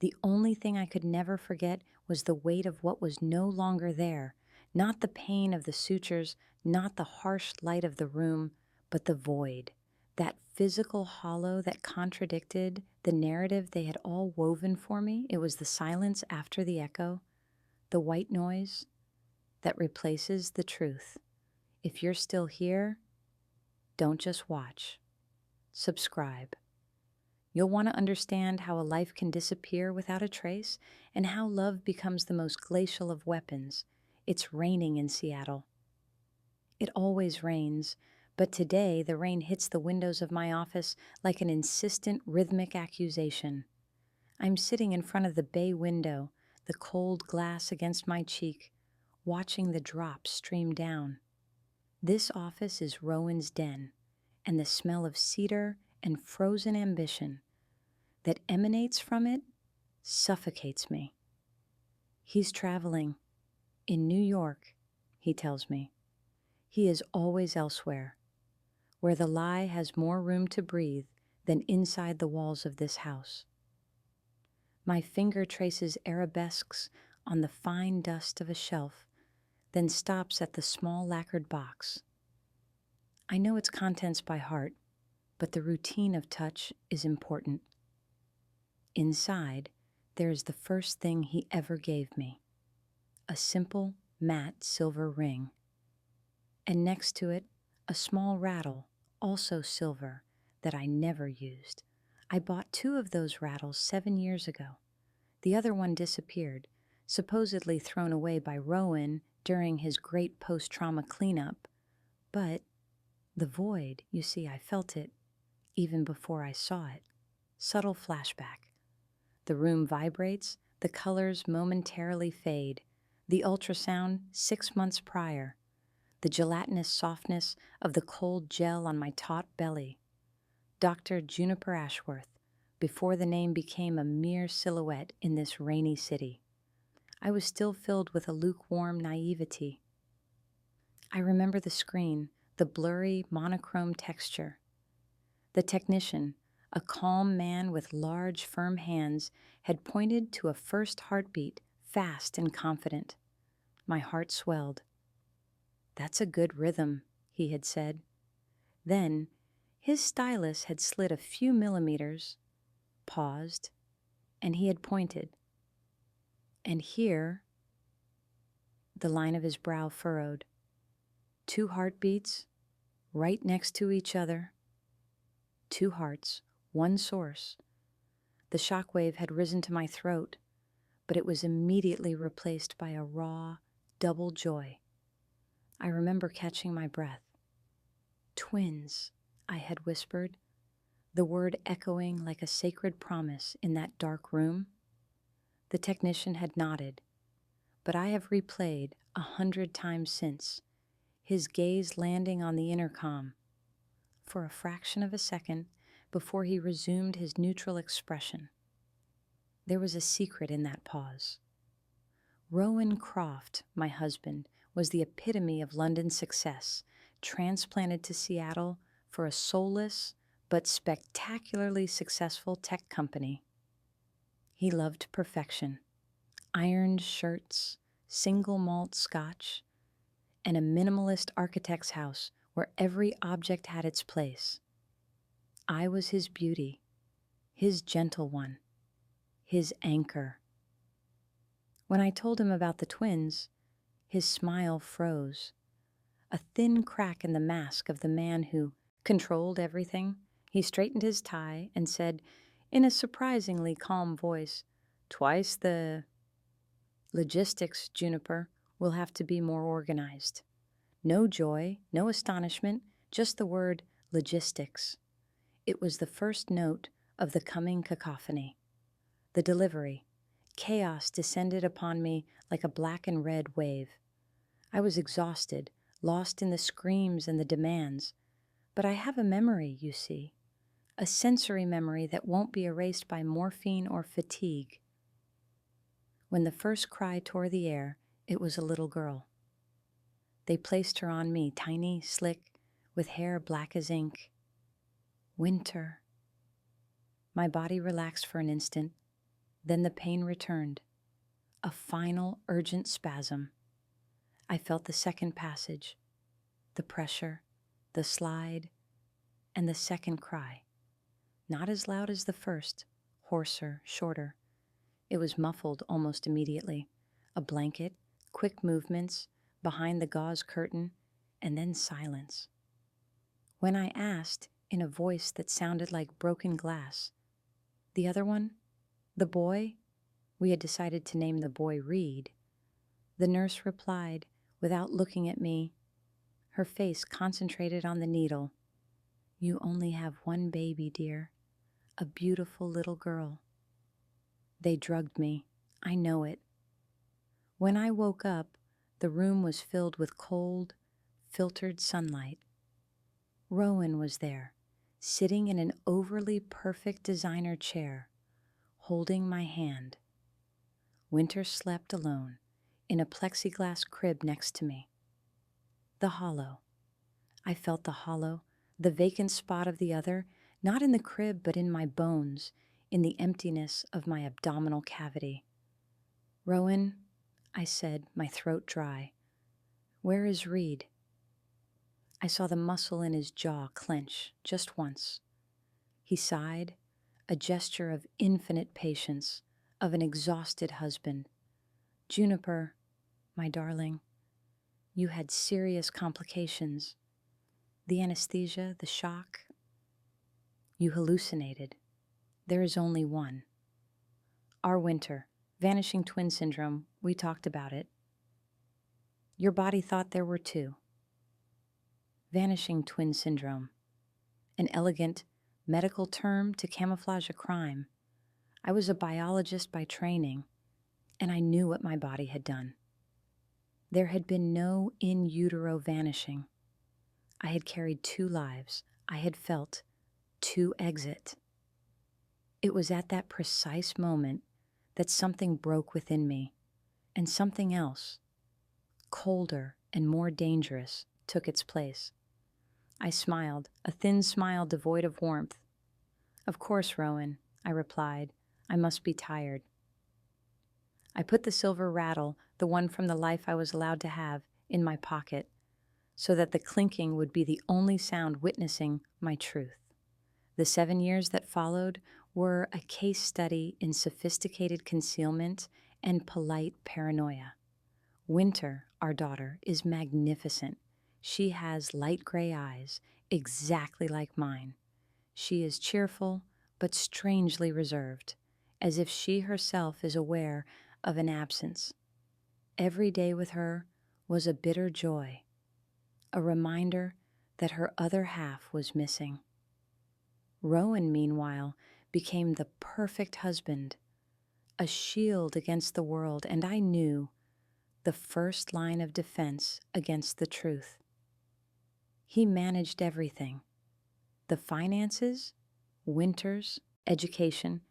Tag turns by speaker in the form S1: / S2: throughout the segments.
S1: The only thing I could never forget was the weight of what was no longer there, not the pain of the sutures, not the harsh light of the room, but the void, that physical hollow that contradicted the narrative they had all woven for me. It was the silence after the echo, the white noise that replaces the truth. If you're still here, don't just watch. Subscribe. You'll want to understand how a life can disappear without a trace and how love becomes the most glacial of weapons. It's raining in Seattle. It always rains, but today the rain hits the windows of my office like an insistent rhythmic accusation. I'm sitting in front of the bay window, the cold glass against my cheek, watching the drops stream down. This office is Rowan's den, and the smell of cedar and frozen ambition that emanates from it suffocates me. He's traveling. In New York, he tells me. He is always elsewhere, where the lie has more room to breathe than inside the walls of this house. My finger traces arabesques on the fine dust of a shelf, then stops at the small lacquered box. I know its contents by heart, but the routine of touch is important. Inside, there is the first thing he ever gave me, a simple, matte silver ring. And next to it, a small rattle, also silver, that I never used. I bought 2 of those rattles 7 years ago. The other one disappeared, supposedly thrown away by Rowan during his great post-trauma cleanup. But the void, you see, I felt it even before I saw it. Subtle flashback. The room vibrates, the colors momentarily fade. The ultrasound 6 months prior. The gelatinous softness of the cold gel on my taut belly. Dr. Juniper Ashworth, before the name became a mere silhouette in this rainy city. I was still filled with a lukewarm naivety. I remember the screen, the blurry, monochrome texture. The technician, a calm man with large, firm hands, had pointed to a first heartbeat, fast and confident. My heart swelled. "That's a good rhythm," he had said. Then, his stylus had slid a few millimeters, paused, and he had pointed. And here, the line of his brow furrowed. 2 heartbeats, right next to each other. 2 hearts, 1 source. The shockwave had risen to my throat, but it was immediately replaced by a raw, double joy. I remember catching my breath. "Twins," I had whispered, the word echoing like a sacred promise in that dark room. The technician had nodded, but I have replayed 100 times since, his gaze landing on the intercom for a fraction of a second before he resumed his neutral expression. There was a secret in that pause. Rowan Croft, my husband, was the epitome of London success, transplanted to Seattle for a soulless but spectacularly successful tech company. He loved perfection, ironed shirts, single malt scotch, and a minimalist architect's house where every object had its place. I was his beauty, his gentle one, his anchor. When I told him about the twins, his smile froze. A thin crack in the mask of the man who controlled everything. He straightened his tie and said, in a surprisingly calm voice, "Twice the logistics, Juniper, will have to be more organized." No joy, no astonishment, just the word logistics. It was the first note of the coming cacophony. The delivery. Chaos descended upon me like a black and red wave. I was exhausted, lost in the screams and the demands. But I have a memory, you see. A sensory memory that won't be erased by morphine or fatigue. When the first cry tore the air, it was a little girl. They placed her on me, tiny, slick, with hair black as ink. Winter. My body relaxed for an instant. Then the pain returned, a final urgent spasm. I felt the second passage, the pressure, the slide, and the second cry. Not as loud as the first, hoarser, shorter. It was muffled almost immediately. A blanket, quick movements, behind the gauze curtain, and then silence. When I asked, in a voice that sounded like broken glass, "The other one? The boy?" We had decided to name the boy Reed. The nurse replied, without looking at me, her face concentrated on the needle, "You only have one baby, dear. A beautiful little girl." They drugged me. I know it. When I woke up, the room was filled with cold, filtered sunlight. Rowan was there, sitting in an overly perfect designer chair, holding my hand. Winter slept alone in a plexiglass crib next to me. The hollow. I felt the hollow, the vacant spot of the other, not in the crib but in my bones, in the emptiness of my abdominal cavity. "Rowan," I said, my throat dry, "where is Reed?" I saw the muscle in his jaw clench just once. He sighed, a gesture of infinite patience, of an exhausted husband. "Juniper, my darling, you had serious complications. The anesthesia, the shock. You hallucinated. There is only one. Our winter, vanishing twin syndrome, we talked about it. Your body thought there were two. Vanishing twin syndrome, an elegant medical term to camouflage a crime. I was a biologist by training, and I knew what my body had done. There had been no in utero vanishing. I had carried two lives. I had felt two exit. It was at that precise moment that something broke within me, and something else, colder and more dangerous, took its place. I smiled, a thin smile devoid of warmth. "Of course, Rowan," I replied. "I must be tired." I put the silver rattle, the one from the life I was allowed to have, in my pocket, so that the clinking would be the only sound witnessing my truth. The 7 years that followed were a case study in sophisticated concealment and polite paranoia. Winter, our daughter, is magnificent. She has light gray eyes, exactly like mine. She is cheerful, but strangely reserved, as if she herself is aware of an absence. Every day with her was a bitter joy, a reminder that her other half was missing. Rowan, meanwhile, became the perfect husband, a shield against the world, and I knew the first line of defense against the truth. He managed everything: the finances, Winter's education,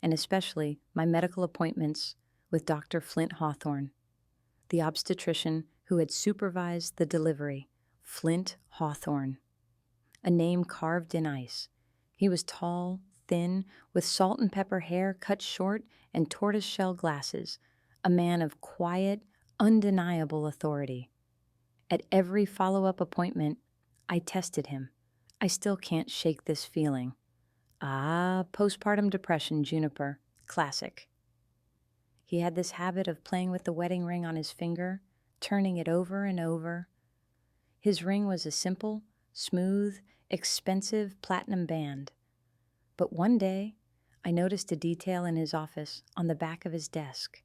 S1: and especially my medical appointments with Dr. Flint Hawthorne, the obstetrician who had supervised the delivery. Flint Hawthorne, a name carved in ice. He was tall, thin, with salt and pepper hair cut short and tortoiseshell glasses, a man of quiet, undeniable authority. At every follow-up appointment, I tested him. I still can't shake this feeling. Postpartum depression, Juniper. Classic. He had this habit of playing with the wedding ring on his finger, turning it over and over. His ring was a simple, smooth, expensive platinum band. But one day, I noticed a detail in his office on the back of his desk.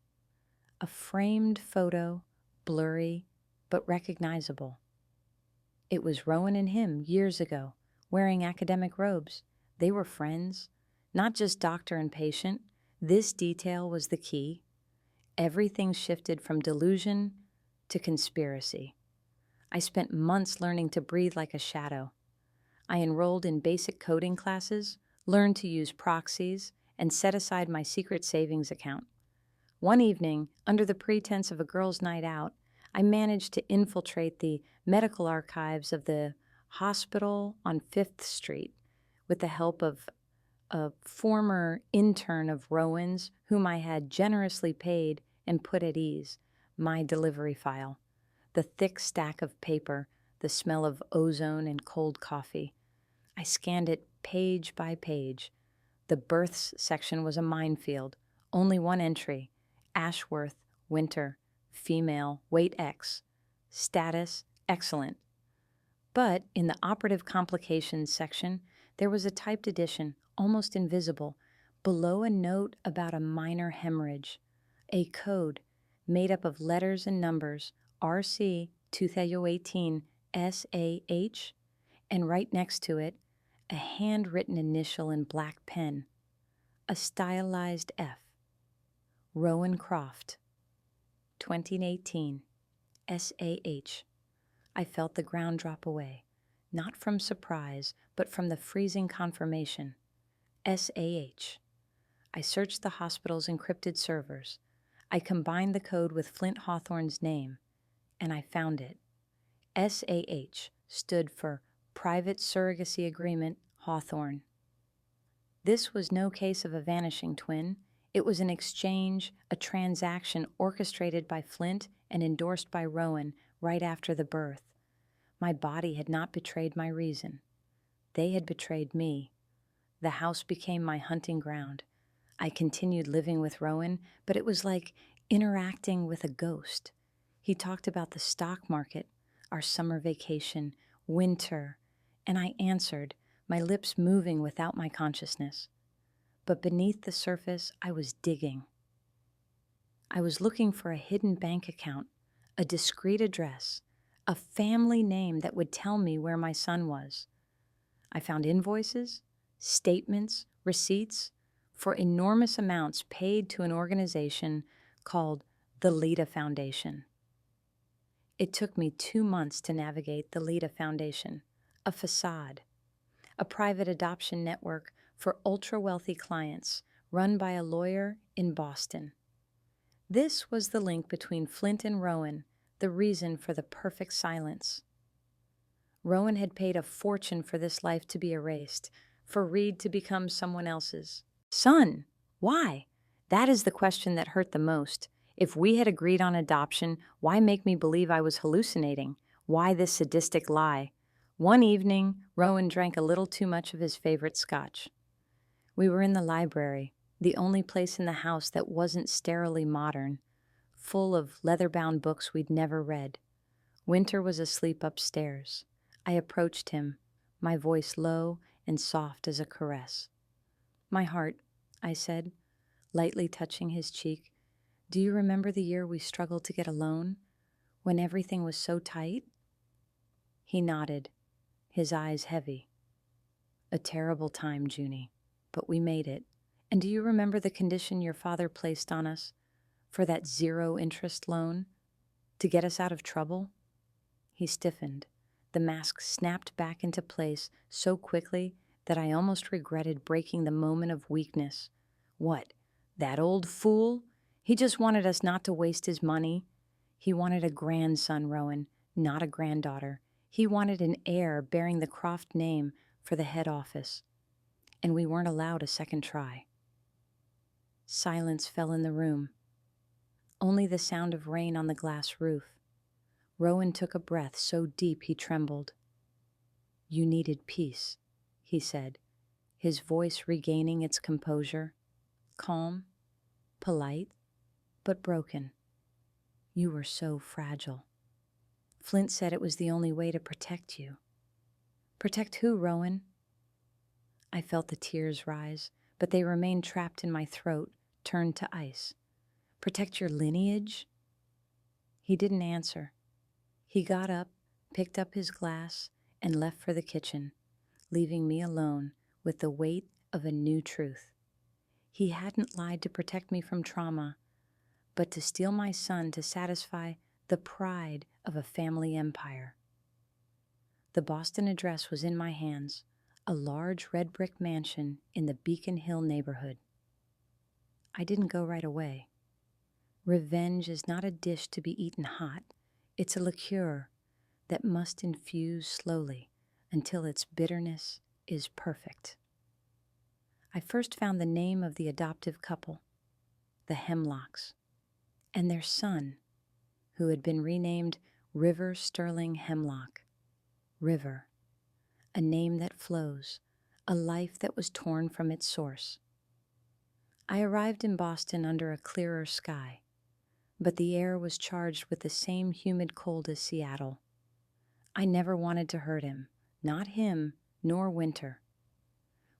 S1: A framed photo, blurry, but recognizable. It was Rowan and him years ago, wearing academic robes. They were friends, not just doctor and patient. This detail was the key. Everything shifted from delusion to conspiracy. I spent months learning to breathe like a shadow. I enrolled in basic coding classes, learned to use proxies, and set aside my secret savings account. One evening, under the pretense of a girls' night out, I managed to infiltrate the medical archives of the hospital on 5th Street with the help of a former intern of Rowan's whom I had generously paid and put at ease, my delivery file, the thick stack of paper, the smell of ozone and cold coffee. I scanned it page by page. The births section was a minefield. Only one entry: Ashworth, winter, female, weight X, status excellent. But in the operative complications section, there was a typed edition, almost invisible, below a note about a minor hemorrhage, a code made up of letters and numbers, RC 2018 SAH, and right next to it, a handwritten initial in black pen, a stylized F. Rowan Croft, 2018 SAH. I felt the ground drop away, not from surprise, but from the freezing confirmation. SAH. I searched the hospital's encrypted servers. I combined the code with Flint Hawthorne's name, and I found it. SAH stood for Private Surrogacy Agreement Hawthorne. This was no case of a vanishing twin. It was an exchange, a transaction orchestrated by Flint and endorsed by Rowan right after the birth. My body had not betrayed my reason. They had betrayed me. The house became my hunting ground. I continued living with Rowan, but it was like interacting with a ghost. He talked about the stock market, our summer vacation, winter, and I answered, my lips moving without my consciousness. But beneath the surface, I was digging. I was looking for a hidden bank account, a discreet address, a family name that would tell me where my son was. I found invoices, statements, receipts for enormous amounts paid to an organization called the Lita Foundation. It took me 2 months to navigate the Lita Foundation, a facade, a private adoption network for ultra-wealthy clients run by a lawyer in Boston. This was the link between Flint and Rowan, the reason for the perfect silence. Rowan had paid a fortune for this life to be erased, for Reed to become someone else's. Son, why? That is the question that hurt the most. If we had agreed on adoption, why make me believe I was hallucinating? Why this sadistic lie? One evening, Rowan drank a little too much of his favorite scotch. We were in the library, the only place in the house that wasn't sterilely modern, full of leather-bound books we'd never read. Winter was asleep upstairs. I approached him, my voice low and soft as a caress. "My heart," I said, lightly touching his cheek. "Do you remember the year we struggled to get a loan, when everything was so tight?" He nodded, his eyes heavy. "A terrible time, Junie, but we made it. And do you remember the condition your father placed on us for that zero-interest loan, to get us out of trouble?" He stiffened. The mask snapped back into place so quickly that I almost regretted breaking the moment of weakness. What, that old fool? He just wanted us not to waste his money. He wanted a grandson, Rowan, not a granddaughter. He wanted an heir bearing the Croft name for the head office. And we weren't allowed a second try. Silence fell in the room. Only the sound of rain on the glass roof. Rowan took a breath so deep he trembled. "You needed peace," he said, his voice regaining its composure, calm, polite, but broken. "You were so fragile. Flint said it was the only way to protect you." "Protect who, Rowan?" I felt the tears rise, but they remained trapped in my throat, turned to ice. "Protect your lineage?" He didn't answer. He got up, picked up his glass, and left for the kitchen, leaving me alone with the weight of a new truth. He hadn't lied to protect me from trauma, but to steal my son to satisfy the pride of a family empire. The Boston address was in my hands, a large red brick mansion in the Beacon Hill neighborhood. I didn't go right away. Revenge is not a dish to be eaten hot. It's a liqueur that must infuse slowly until its bitterness is perfect. I first found the name of the adoptive couple, the Hemlocks, and their son, who had been renamed River Sterling Hemlock. River, a name that flows, a life that was torn from its source. I arrived in Boston under a clearer sky, but the air was charged with the same humid cold as Seattle. I never wanted to hurt him, not him, nor Winter.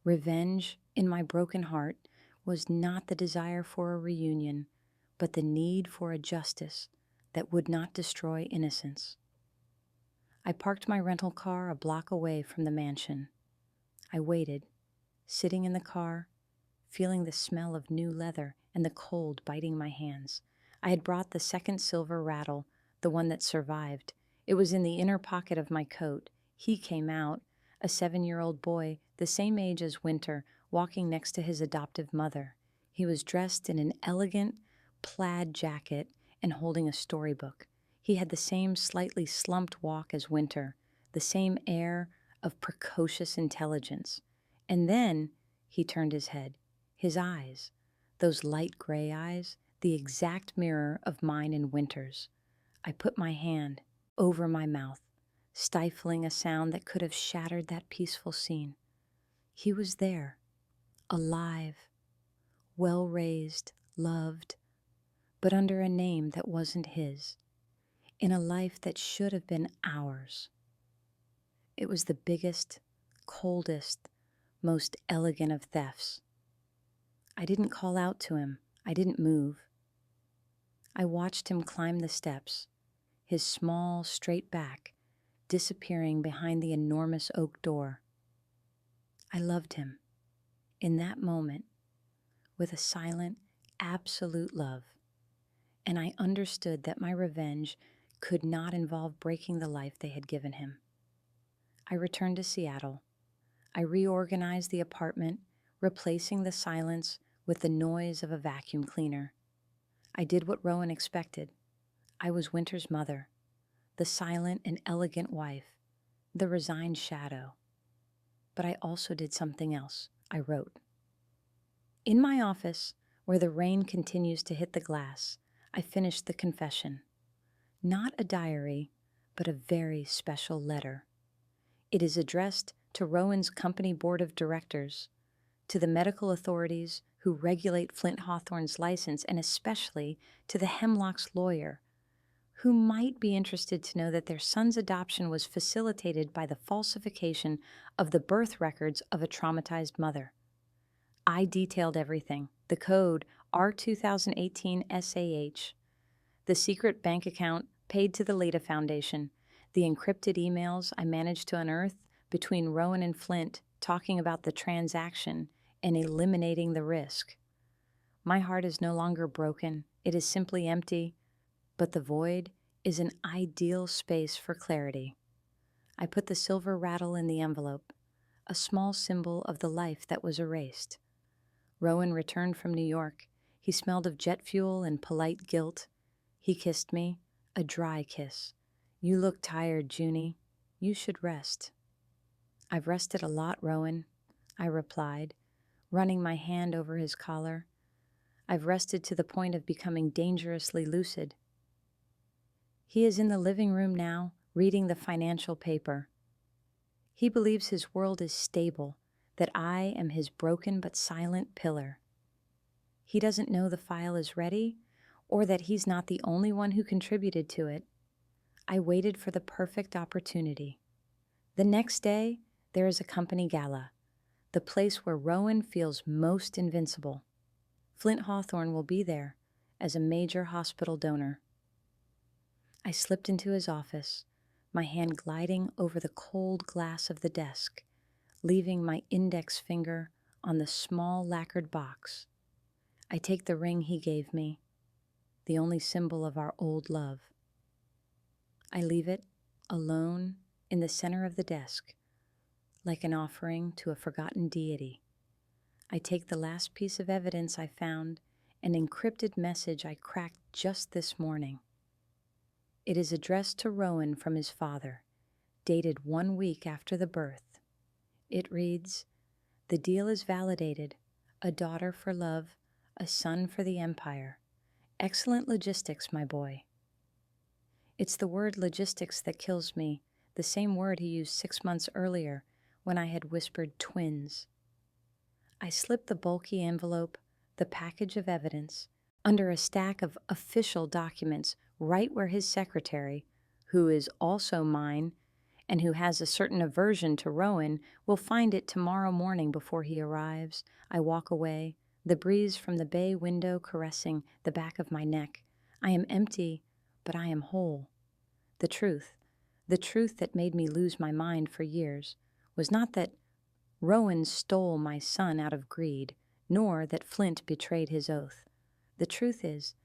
S1: Revenge, in my broken heart, was not the desire for a reunion, but the need for a justice that would not destroy innocence. I parked my rental car a block away from the mansion. I waited, sitting in the car, feeling the smell of new leather and the cold biting my hands. I had brought the second silver rattle, the one that survived. It was in the inner pocket of my coat. He came out, a 7-year-old boy, the same age as Winter, walking next to his adoptive mother. He was dressed in an elegant plaid jacket and holding a storybook. He had the same slightly slumped walk as Winter, the same air of precocious intelligence. And then he turned his head. His eyes, those light gray eyes, the exact mirror of mine and Winter's. I put my hand over my mouth, stifling a sound that could have shattered that peaceful scene. He was there, alive, well-raised, loved, but under a name that wasn't his, in a life that should have been ours. It was the biggest, coldest, most elegant of thefts. I didn't call out to him. I didn't move. I watched him climb the steps, his small, straight back disappearing behind the enormous oak door. I loved him, in that moment, with a silent, absolute love, and I understood that my revenge could not involve breaking the life they had given him. I returned to Seattle. I reorganized the apartment, replacing the silence with the noise of a vacuum cleaner. I did what Rowan expected. I was Winter's mother, the silent and elegant wife, the resigned shadow. But I also did something else. I wrote. In my office, where the rain continues to hit the glass, I finished the confession. Not a diary, but a very special letter. It is addressed to Rowan's company board of directors, to the medical authorities who regulate Flint Hawthorne's license, and especially to the Hemlock's lawyer, who might be interested to know that their son's adoption was facilitated by the falsification of the birth records of a traumatized mother. I detailed everything: the code R2018-SAH, the secret bank account paid to the Leda Foundation, the encrypted emails I managed to unearth between Rowan and Flint talking about the transaction and eliminating the risk. My heart is no longer broken. It is simply empty, but the void is an ideal space for clarity. I put the silver rattle in the envelope, a small symbol of the life that was erased. Rowan returned from New York. He smelled of jet fuel and polite guilt. He kissed me, a dry kiss. "You look tired, Junie. You should rest." "I've rested a lot, Rowan," I replied, running my hand over his collar. "I've rested to the point of becoming dangerously lucid." He is in the living room now, reading the financial paper. He believes his world is stable, that I am his broken but silent pillar. He doesn't know the file is ready, or that he's not the only one who contributed to it. I waited for the perfect opportunity. The next day, there is a company gala, the place where Rowan feels most invincible. Flint Hawthorne will be there as a major hospital donor. I slipped into his office, my hand gliding over the cold glass of the desk, leaving my index finger on the small lacquered box. I take the ring he gave me, the only symbol of our old love. I leave it, alone, in the center of the desk, like an offering to a forgotten deity. I take the last piece of evidence I found, an encrypted message I cracked just this morning. It is addressed to Rowan from his father, dated 1 week after the birth. It reads, The deal is validated. A daughter for love, a son for the empire. Excellent logistics, my boy. It's the word logistics that kills me, the same word he used 6 months earlier when I had whispered twins. I slipped the bulky envelope, the package of evidence, under a stack of official documents right where his secretary, who is also mine and who has a certain aversion to Rowan, will find it tomorrow morning before he arrives. I walk away, the breeze from the bay window caressing the back of my neck. I am empty, but I am whole. The truth that made me lose my mind for years, was not that Rowan stole my son out of greed, nor that Flint betrayed his oath. The truth is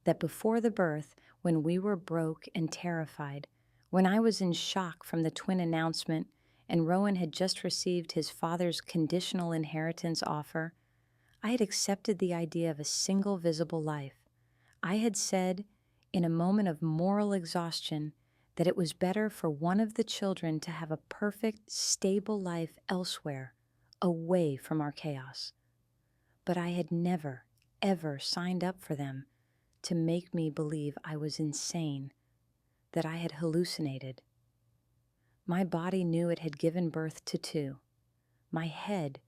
S1: that before the birth, when we were broke and terrified, when I was in shock from the twin announcement and Rowan had just received his father's conditional inheritance offer, I had accepted the idea of a single visible life. I had said, in a moment of moral exhaustion, that it was better for one of the children to have a perfect, stable life elsewhere, away from our chaos. But I had never, ever signed up for them to make me believe I was insane, that I had hallucinated. My body knew it had given birth to two. My head,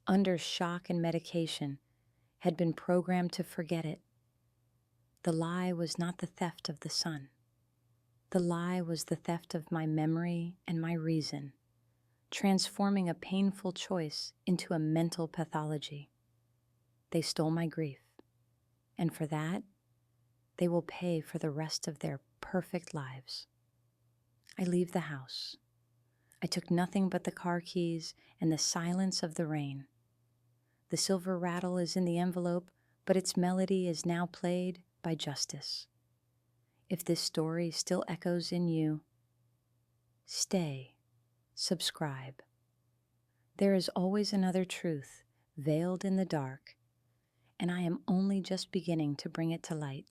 S1: under shock and medication, had been programmed to forget it. The lie was not the theft of the son. The lie was the theft of my memory and my reason, transforming a painful choice into a mental pathology. They stole my grief, and for that, they will pay for the rest of their perfect lives. I leave the house. I took nothing but the car keys and the silence of the rain. The silver rattle is in the envelope, but its melody is now played by justice. If this story still echoes in you, stay, subscribe. There is always another truth veiled in the dark, and I am only just beginning to bring it to light.